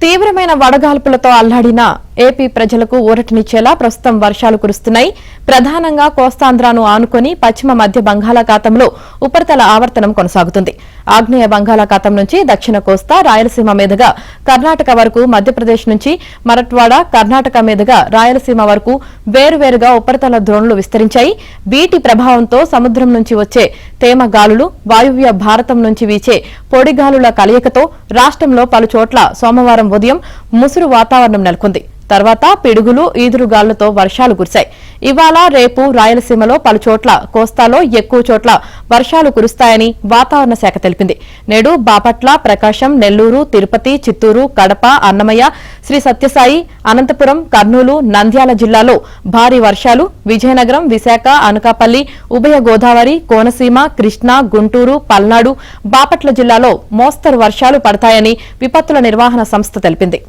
తీవ్రమైన వడగాల్పులతో అల్లాడిన ఏపీ ప్రజలకు ఊరటనిచ్చేలా ప్రస్తుతం వర్షాలు కురుస్తున్నాయి. ప్రధానంగా కోస్తాంధ్రాను ఆనుకుని పశ్చిమ మధ్య బంగాళాఖాతంలో ఉపరితల ఆవర్తనం కొనసాగుతుంది. ఆగ్నేయ బంగాళాఖాతం నుంచి దక్షిణ కోస్తా, రాయలసీమ మీదుగా కర్ణాటక వరకు, మధ్యప్రదేశ్ నుంచి మరట్వాడ, కర్ణాటక మీదుగా రాయలసీమ వరకు వేరువేరుగా ఉపరితల ద్రోణులు విస్తరించాయి. వీటి ప్రభావంతో సముద్రం నుంచి వచ్చే తేమ గాలులు, వాయువ్య భారతం నుంచి వీచే పొడిగాలుల కలయికతో రాష్ట్రంలో పలుచోట్ల సోమవారం ఉదయం ముసురు వాతావరణం నెలకొంది. తర్వాత పిడుగులు, ఈదురుగాలులతో వర్షాలు కురిశాయి. ఇవాళ, రేపు రాయలసీమలో పలుచోట్ల, కోస్తాలో ఎక్కువ చోట్ల వర్షాలు కురుస్తాయని వాతావరణ శాఖ తెలిపింది. నేడు బాపట్ల, ప్రకాశం, నెల్లూరు, తిరుపతి, చిత్తూరు, కడప, అన్నమయ్య, శ్రీ సత్యసాయి, అనంతపురం, కర్నూలు, నంద్యాల జిల్లాలో భారీ వర్షాలు, విజయనగరం, విశాఖ, అనకాపల్లి, ఉభయ గోదావరి, కోనసీమ, కృష్ణా, గుంటూరు, పల్నాడు, బాపట్ల జిల్లాలో మోస్తరు వర్షాలు పడతాయని విపత్తుల నిర్వహణ సంస్థ తెలిపింది.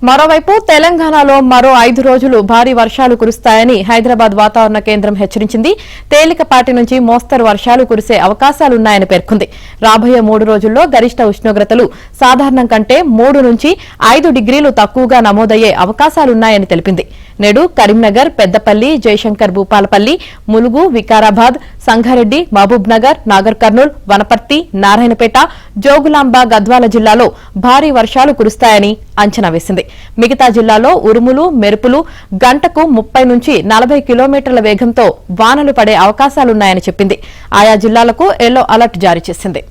మరోవైపు తెలంగాణలో మరో 5 రోజులు భారీ వర్షాలు కురుస్తాయని హైదరాబాద్ వాతావరణ కేంద్రం హెచ్చరించింది. తేలికపాటి నుంచి మోస్తరు వర్షాలు కురిసే అవకాశాలున్నాయని పేర్కొంది. రాబోయే 3 రోజుల్లో గరిష్ట ఉష్ణోగ్రతలు సాధారణం కంటే 3 నుంచి 5 డిగ్రీలు తక్కువగా నమోదయ్యే అవకాశాలున్నాయని తెలిపింది. నేడు కరీంనగర్, పెద్దపల్లి, జయశంకర్ భూపాలపల్లి, ములుగు, వికారాబాద్, సంగారెడ్డి, మహబూబ్ నగర్, నాగర్ కర్నూల్, వనపర్తి, నారాయణపేట, జోగులాంబ, గద్వాల జిల్లాలో భారీ వర్షాలు కురుస్తాయని అంచనా వేసింది. మిగతా జిల్లాలో ఉరుములు, మెరుపులు, గంటకు 30 నుంచి 40 కిలోమీటర్ల వేగంతో వానలు పడే అవకాశాలున్నాయని చెప్పింది. ఆయా జిల్లాలకు ఎల్లో అలర్ట్ జారీ చేసింది.